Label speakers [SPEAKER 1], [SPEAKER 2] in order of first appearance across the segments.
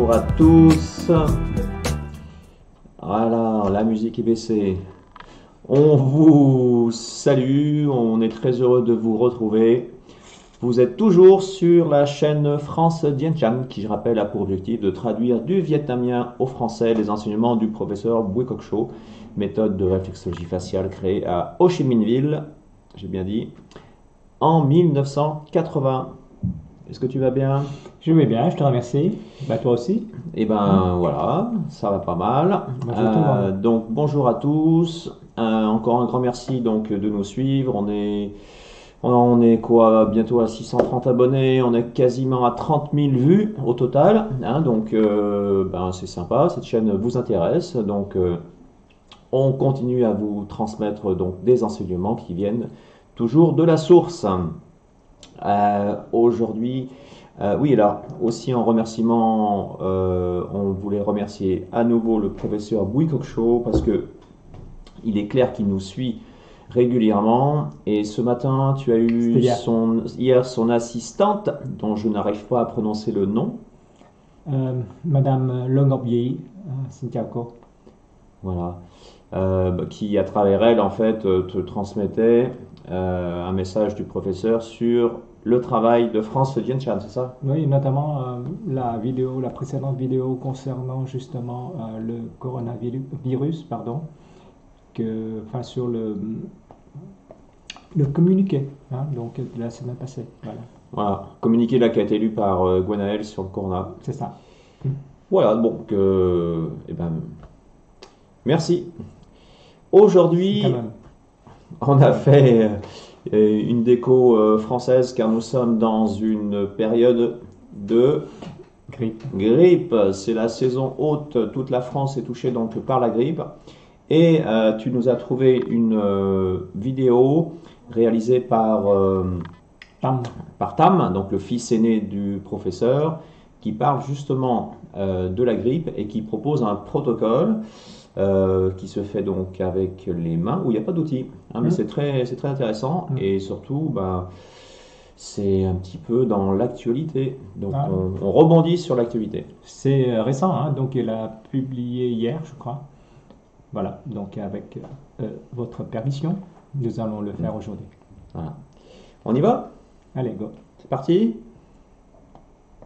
[SPEAKER 1] bonjour à tous. Voilà, la musique est baissée. On vous salue, on est très heureux de vous retrouver. Vous êtes toujours sur la chaîne France Dien Trang, qui, je rappelle, a pour objectif de traduire du vietnamien au français les enseignements du professeur Bui Cóc Cho, méthode de réflexologie faciale créée à Ho Chi Minh Ville, j'ai bien dit, en 1980. Est-ce que tu vas bien?
[SPEAKER 2] Je vais bien, je te remercie. Bah, toi aussi.
[SPEAKER 1] Eh ben voilà, ça va pas mal.
[SPEAKER 2] Bonjour tout le monde.
[SPEAKER 1] Donc bonjour à tous. Encore un grand merci donc de nous suivre. On est quoi, bientôt à 630 abonnés. On est quasiment à 30 000 vues au total. Hein, donc ben, c'est sympa. Cette chaîne vous intéresse. Donc on continue à vous transmettre donc des enseignements qui viennent toujours de la source. Aujourd'hui. Oui, alors aussi en remerciement, on voulait remercier à nouveau le professeur Bui Cóc Cho parce que il est clair qu'il nous suit régulièrement. Et ce matin, tu as eu hier son assistante, dont je n'arrive pas à prononcer le nom.
[SPEAKER 2] Madame Le Ngọc Yi, xin chào cô.
[SPEAKER 1] Voilà. Qui, à travers elle, en fait, te transmettait un message du professeur sur le travail de France Dien Trang, c'est ça?
[SPEAKER 2] Oui, notamment la précédente vidéo concernant justement le coronavirus, pardon, sur le communiqué, hein, donc de la semaine passée. Voilà.
[SPEAKER 1] Voilà, communiqué là qui a été lu par Gwenaël sur le corona.
[SPEAKER 2] C'est ça.
[SPEAKER 1] Voilà, donc, eh ben, merci. Aujourd'hui, on a fait une déco française car nous sommes dans une période de grippe. C'est la saison haute, toute la France est touchée donc par la grippe. Et tu nous as trouvé une vidéo réalisée par Tam, donc le fils aîné du professeur, qui parle justement de la grippe et qui propose un protocole qui se fait donc avec les mains, où il n'y a pas d'outils, hein, mais c'est très intéressant et surtout c'est un petit peu dans l'actualité, donc on rebondit sur l'actualité.
[SPEAKER 2] C'est récent, hein, donc il a publié hier je crois. Voilà, donc avec votre permission, nous allons le faire aujourd'hui.
[SPEAKER 1] Voilà. On y va?
[SPEAKER 2] Allez, go.
[SPEAKER 1] C'est parti?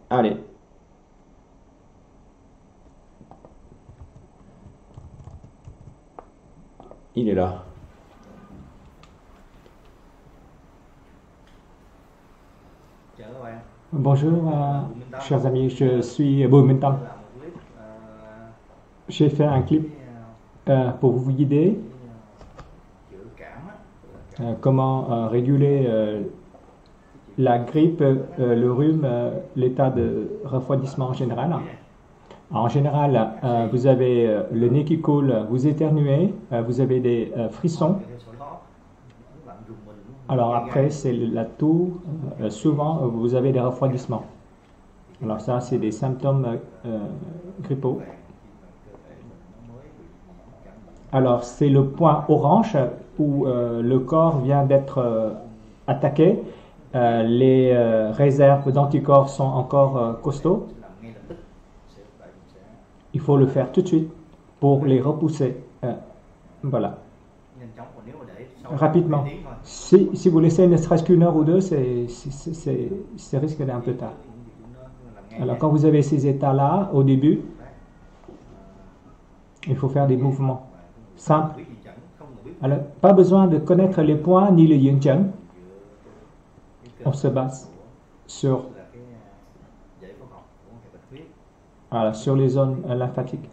[SPEAKER 1] Allez. Il est là.
[SPEAKER 2] Bonjour, chers amis, je suis Bùi Minh Tâm. J'ai fait un clip pour vous guider comment réguler la grippe, le rhume, l'état de refroidissement en général. En général, vous avez le nez qui coule, vous éternuez, vous avez des frissons. Alors après, c'est la toux. Souvent, vous avez des refroidissements. Alors ça, c'est des symptômes grippaux. Alors, c'est le point orange où le corps vient d'être attaqué. Les réserves d'anticorps sont encore costauds. Il faut le faire tout de suite pour les repousser. Voilà. Rapidement. Si vous laissez ne serait-ce qu'une heure ou deux, c'est risque d'être un peu tard. Alors, quand vous avez ces états-là, au début, il faut faire des mouvements simples. Alors, pas besoin de connaître les points ni le yin yang. On se base sur les zones lymphatiques.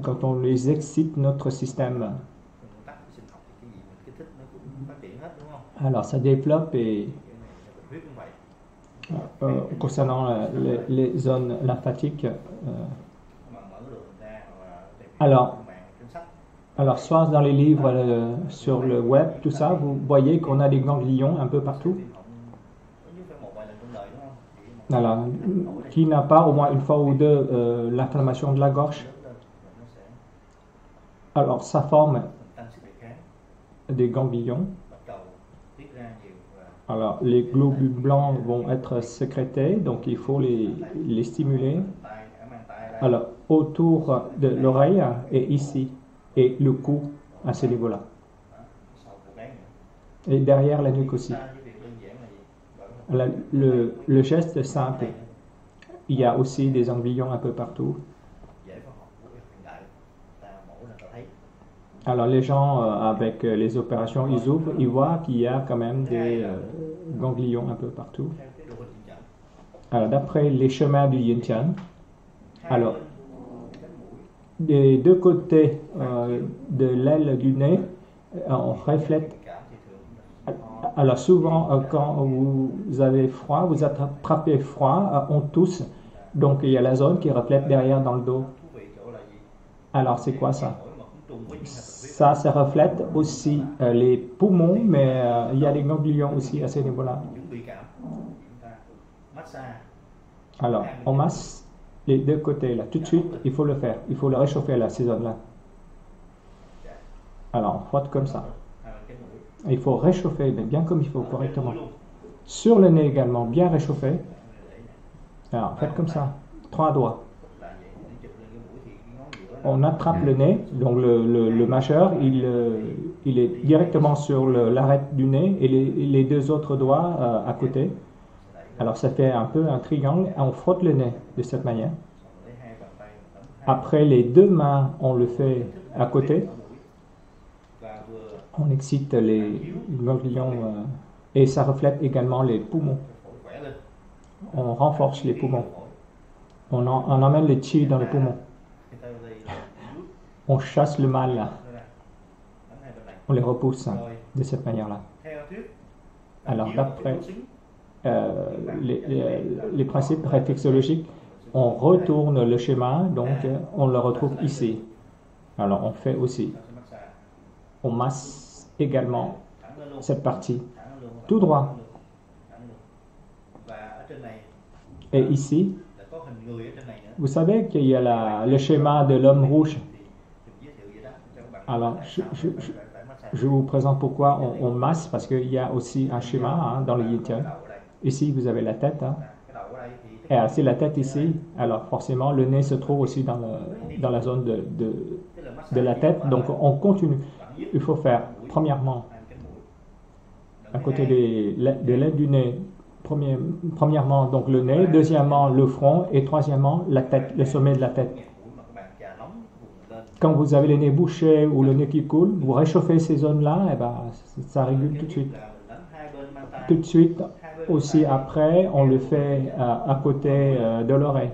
[SPEAKER 2] Quand on les excite, notre système, alors ça développe et concernant les zones lymphatiques, alors soit dans les livres, sur le web, tout ça, vous voyez qu'on a des ganglions un peu partout. Alors, qui n'a pas au moins une fois ou deux l'inflammation de la gorge? Alors, ça forme des ganglions Alors, les globules blancs vont être sécrétés, donc il faut les stimuler. Alors, autour de l'oreille et ici, et le cou à ce niveau-là. Et derrière la nuque aussi. Alors, le geste est simple. Il y a aussi des ganglions un peu partout. Alors les gens avec les opérations, ils ouvrent, ils voient qu'il y a quand même des ganglions un peu partout. Alors d'après les chemins du Yin Tian, alors des deux côtés de l'aile du nez, on reflète. Alors souvent quand vous avez froid, vous attrapez froid, on tousse, donc il y a la zone qui reflète derrière dans le dos. Alors c'est quoi ça? Ça reflète aussi les poumons, mais il y a des ganglions aussi à ce niveau-là. Alors, on masse les deux côtés là. Tout de suite, il faut le faire. Il faut le réchauffer là, ces zones-là. Alors, on frotte comme ça. Il faut réchauffer, mais bien comme il faut, correctement. Sur le nez également, bien réchauffé. Alors, faites comme ça. 3 doigts. On attrape le nez, donc le majeur, il est directement sur l'arête du nez et les deux autres doigts à côté. Alors ça fait un peu un triangle et on frotte le nez de cette manière. Après les deux mains, on le fait à côté. On excite les ganglions et ça reflète également les poumons. On renforce les poumons. On emmène les chi dans les poumons. On chasse le mal là. On les repousse de cette manière-là. Alors d'après les principes réflexologiques, on retourne le schéma, donc on le retrouve ici. Alors on fait aussi. On masse également cette partie. Tout droit. Et ici, vous savez qu'il y a le schéma de l'homme rouge. Alors, je vous présente pourquoi on masse, parce qu'il y a aussi un schéma dans le Yin Tian. Ici, vous avez la tête. Et c'est la tête ici. Alors, forcément, le nez se trouve aussi dans la zone de la tête. Donc, on continue. Il faut faire, premièrement, à côté de l'aile du nez, premièrement, donc le nez, deuxièmement, le front, et troisièmement, la tête, le sommet de la tête. Quand vous avez le nez bouché ou le nez qui coule, vous réchauffez ces zones-là, et ben, ça régule tout de suite. Tout de suite, aussi après, on le fait à côté de l'oreille.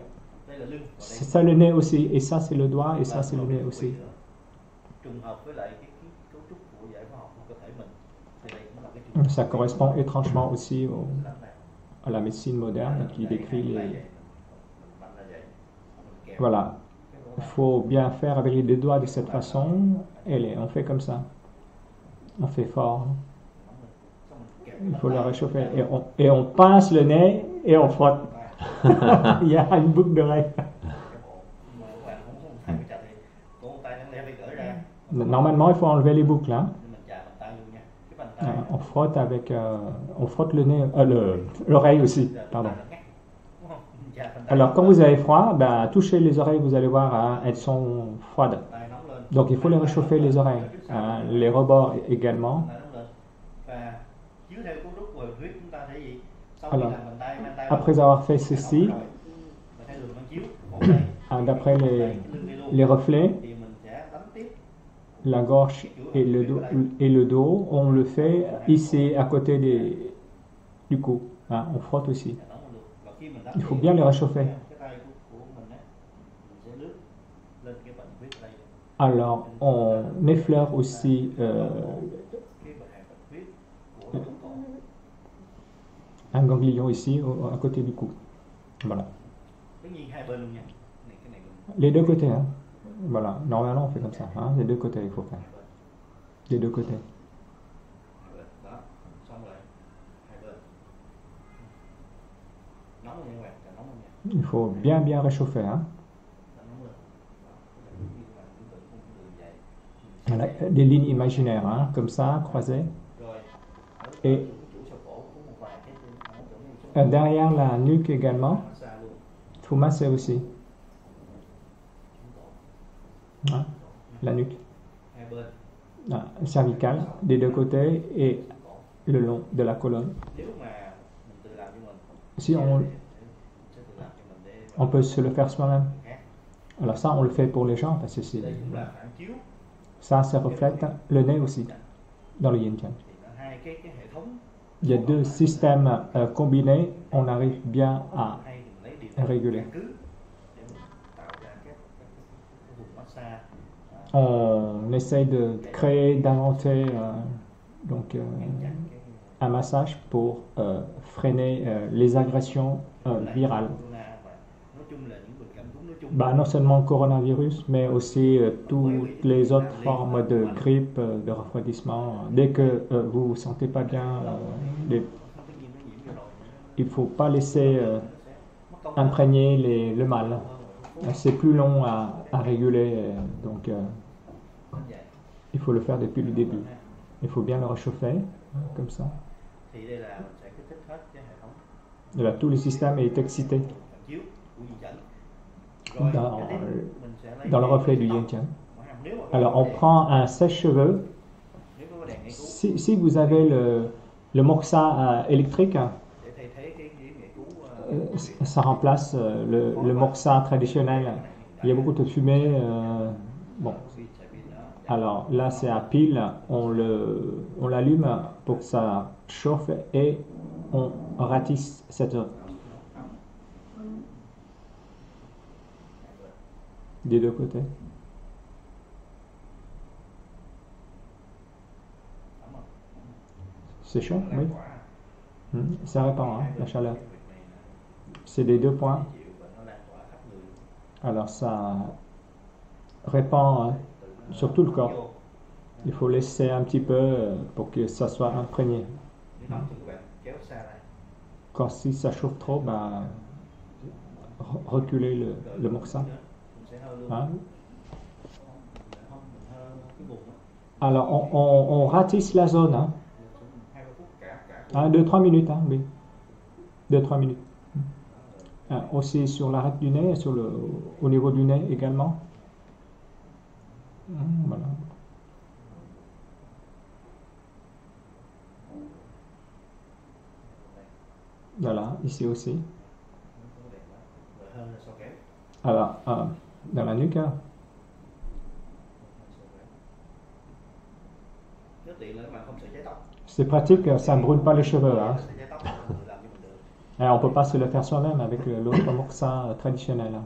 [SPEAKER 2] C'est ça le nez aussi, et ça c'est le doigt, et ça c'est le nez aussi. Ça correspond étrangement aussi à la médecine moderne qui décrit les... Voilà. Il faut bien faire avec les deux doigts de cette façon, et on fait comme ça. On fait fort. Il faut le réchauffer. Et on pince le nez et on frotte. Il y a une boucle d'oreille. Normalement, il faut enlever les boucles. Hein. On frotte avec... on frotte le nez... l'oreille aussi, pardon. Alors, quand vous avez froid, ben, touchez les oreilles, vous allez voir, elles sont froides. Donc, il faut les réchauffer, les oreilles. Les rebords également. Alors, après avoir fait ceci, d'après les reflets, la gorge et le dos, on le fait ici, à côté du cou. On frotte aussi. Il faut bien les réchauffer. Alors, on effleure aussi un ganglion ici, à côté du cou. Voilà. Les deux côtés, hein. Voilà. Normalement, on fait comme ça. Hein. Les deux côtés, il faut faire. Les deux côtés. Il faut bien réchauffer. Hein. Voilà, des lignes imaginaires, hein, comme ça, croisées. Et Derrière la nuque également, il faut masser aussi. Hein, la nuque. Cervicale des deux côtés et le long de la colonne. Si on peut se le faire soi-même. Alors ça, on le fait pour les gens parce que ça reflète le nez aussi dans le yin yang. Il y a deux systèmes combinés, on arrive bien à réguler. On essaye de créer, d'inventer un massage pour freiner les agressions virales. Non seulement le coronavirus, mais aussi toutes les autres formes de grippe, de refroidissement. Dès que vous ne vous sentez pas bien, il ne faut pas laisser imprégner le mal. C'est plus long à réguler, donc il faut le faire depuis le début. Il faut bien le réchauffer, comme ça. Et là, tout le système est excité dans le reflet du yin yang. Alors, on prend un sèche-cheveux. Si vous avez le moxa électrique, ça remplace le moxa traditionnel. Il y a beaucoup de fumée. Bon. Alors là, c'est à pile. On l'allume pour que ça chauffe et on ratisse cette zone. Des deux côtés. C'est chaud, oui. Ça répand, la chaleur. C'est des deux points. Alors ça répand sur tout le corps. Il faut laisser un petit peu pour que ça soit imprégné. Quand si ça chauffe trop, reculer le moxa. Hein? Alors on ratisse la zone. 2-3 minutes, oui. 2-3 minutes. Aussi sur l'arête du nez, au niveau du nez également. Voilà. Voilà, ici aussi. Alors, dans la nuque. C'est pratique, ça ne brûle pas les cheveux. On ne peut pas se le faire soi-même avec l'autre moxa traditionnel.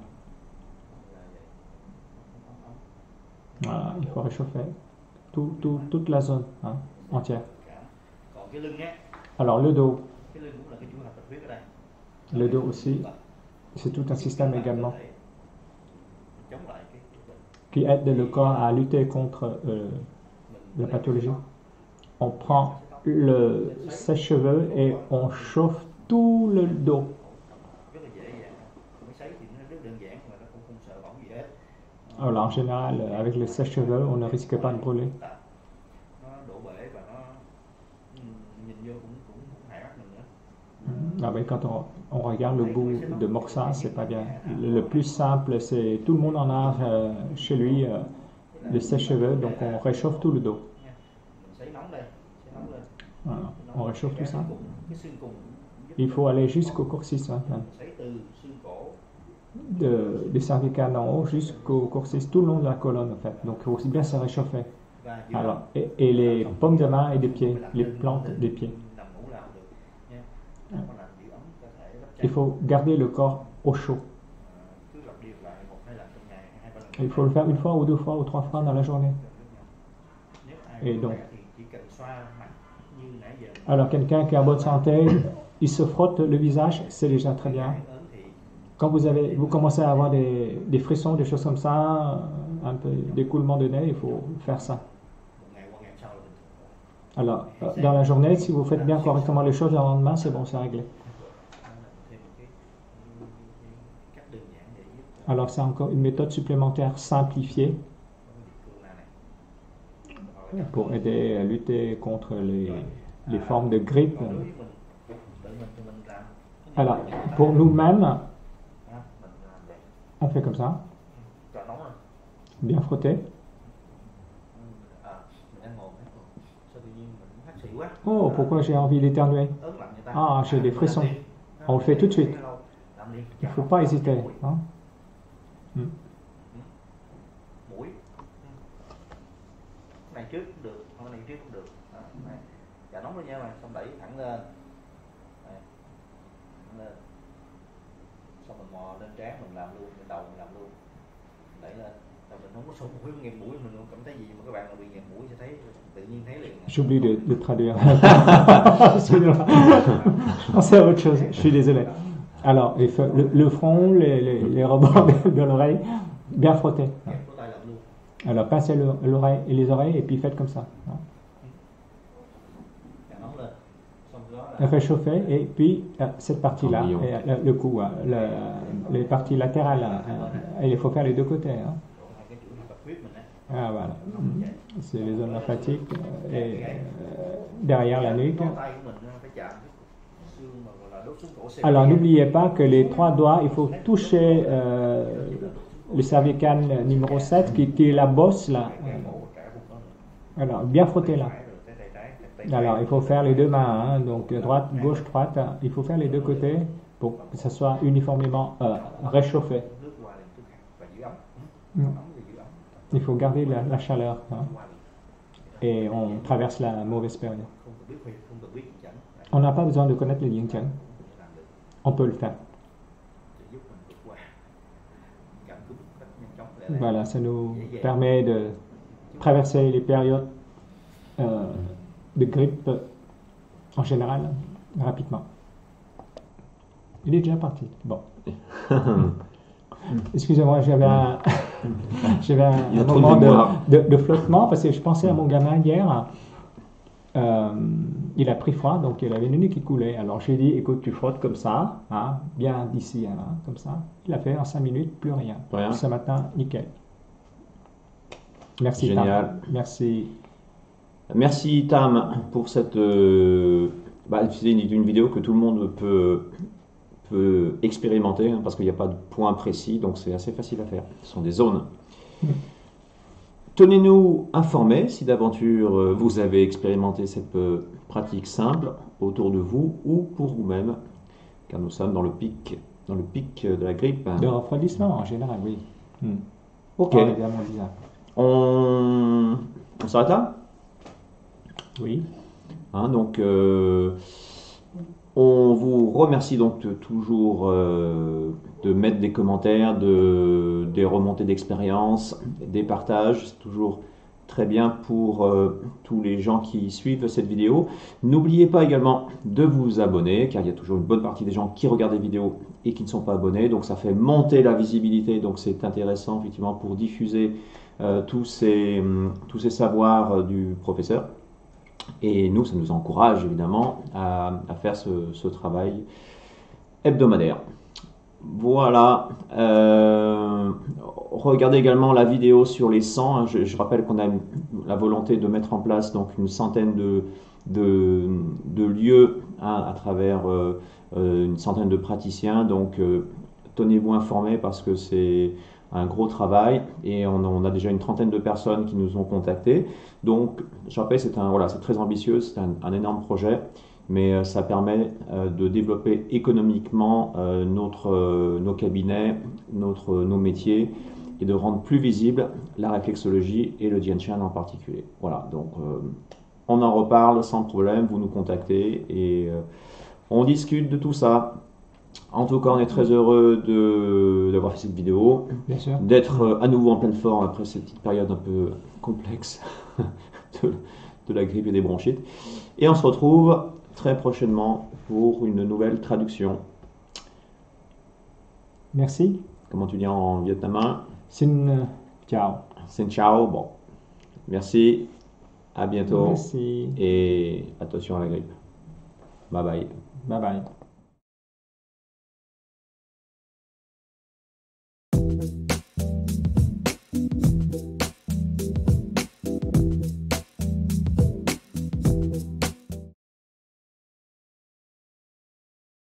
[SPEAKER 2] Voilà, il faut réchauffer toute la zone entière. Alors le dos. Le dos aussi, c'est tout un système également qui aide le corps à lutter contre la pathologie. On prend le sèche-cheveux et on chauffe tout le dos. Alors en général, avec le sèche-cheveux, on ne risque pas de brûler. Quand on regarde le bout de moxa, c'est pas bien. Le plus simple, c'est tout le monde en a chez lui le sèche-cheveux, donc on réchauffe tout le dos. Voilà, on réchauffe tout ça. Il faut aller jusqu'au coccyx, des cervicales en haut jusqu'au coccyx, tout le long de la colonne en fait. Donc il faut aussi bien se réchauffer. Alors, et les paumes de main et des pieds, les plantes des pieds. Il faut garder le corps au chaud. Il faut le faire 1 fois ou 2 fois ou 3 fois dans la journée. Et donc, alors quelqu'un qui est en bonne santé, il se frotte le visage, c'est déjà très bien. Quand vous commencez à avoir des frissons, des choses comme ça, un peu d'écoulement de nez, il faut faire ça. Alors, dans la journée, si vous faites bien correctement les choses, le lendemain, c'est bon, c'est réglé. Alors, c'est encore une méthode supplémentaire simplifiée pour aider à lutter contre les formes de grippe. Alors, pour nous-mêmes, on fait comme ça, bien frotter. Oh, pourquoi j'ai envie d'éternuer? Ah, j'ai des frissons. On le fait tout de suite. Il ne faut pas hésiter. Hein?
[SPEAKER 3] Mũi này trước cũng được, cái này trước cũng được. Này. Dạ nóng lên nha mày, xong đẩy thẳng lên. Này. Thẳng lên. Xong mình mò lên trán mình làm luôn, lên đầu mình làm luôn. Đẩy lên. Rồi mình không có sổ mũi, nghẹt mũi mình không cảm thấy gì, mà các bạn mà bị nghẹt mũi sẽ thấy tự nhiên thấy liền.
[SPEAKER 2] J'oublie de traduire. Je pensais à autre chose, je suis désolé. Alors, le front, les rebords de l'oreille, bien frotter. Alors, pincez l'oreille et les oreilles et puis faites comme ça. Réchauffez et puis cette partie-là, et le cou, les parties latérales, il faut faire les deux côtés. Hein. Ah, voilà. C'est les zones lymphatiques et derrière la nuque. Alors n'oubliez pas que les 3 doigts, il faut toucher le cervical numéro 7 qui est la bosse là. Alors bien frotter là. Alors il faut faire les 2 mains, hein, donc droite, gauche, droite. Il faut faire les 2 côtés pour que ça soit uniformément réchauffé. Il faut garder la chaleur. Hein. Et on traverse la mauvaise période. On n'a pas besoin de connaître le yin-yang. On peut le faire. Voilà, ça nous permet de traverser les périodes de grippe en général rapidement. Il est déjà parti. Bon. Excusez-moi, j'avais un moment de flottement parce que je pensais à mon gamin hier. Il a pris froid, donc il avait une nuque qui coulait. Alors j'ai dit, écoute, tu frottes comme ça, hein, bien d'ici, hein, comme ça. Il a fait en 5 minutes, plus rien. Ce matin, nickel. Merci
[SPEAKER 1] Génial.
[SPEAKER 2] Tam. Merci.
[SPEAKER 1] Merci Tam pour cette c'est une vidéo que tout le monde peut expérimenter hein, parce qu'il n'y a pas de point précis, donc c'est assez facile à faire. Ce sont des zones. Tenez-nous informés si d'aventure vous avez expérimenté cette pratique simple autour de vous ou pour vous-même, car nous sommes dans le pic de la grippe.
[SPEAKER 2] De refroidissement en général, oui.
[SPEAKER 1] Ok.
[SPEAKER 2] Ah, évidemment, bizarre.
[SPEAKER 1] On s'arrête là?
[SPEAKER 2] Oui.
[SPEAKER 1] Hein, donc, on vous remercie donc toujours de mettre des commentaires, des remontées d'expérience, des partages. C'est toujours très bien pour tous les gens qui suivent cette vidéo. N'oubliez pas également de vous abonner, car il y a toujours une bonne partie des gens qui regardent les vidéos et qui ne sont pas abonnés. Donc ça fait monter la visibilité, donc c'est intéressant effectivement pour diffuser tous ces savoirs du professeur. Et nous, ça nous encourage évidemment à faire ce travail hebdomadaire. Voilà. Regardez également la vidéo sur les 100. Je rappelle qu'on a la volonté de mettre en place donc une centaine de lieux hein, à travers une centaine de praticiens. Donc tenez-vous informés parce que c'est un gros travail et on a déjà une trentaine de personnes qui nous ont contactés. Donc, je rappelle, c'est très ambitieux, c'est un énorme projet, mais ça permet de développer économiquement nos cabinets, nos métiers et de rendre plus visible la réflexologie et le Jianshan en particulier. Voilà, donc on en reparle sans problème, vous nous contactez et on discute de tout ça. En tout cas, on est très heureux d'avoir fait cette vidéo, d'être à nouveau en pleine forme après cette petite période un peu complexe de la grippe et des bronchites. Et on se retrouve très prochainement pour une nouvelle traduction.
[SPEAKER 2] Merci.
[SPEAKER 1] Comment tu dis en vietnamien?
[SPEAKER 2] Xin chào.
[SPEAKER 1] Xin chào. Bon. Merci. À bientôt.
[SPEAKER 2] Merci.
[SPEAKER 1] Et attention à la grippe. Bye bye.
[SPEAKER 2] Bye bye.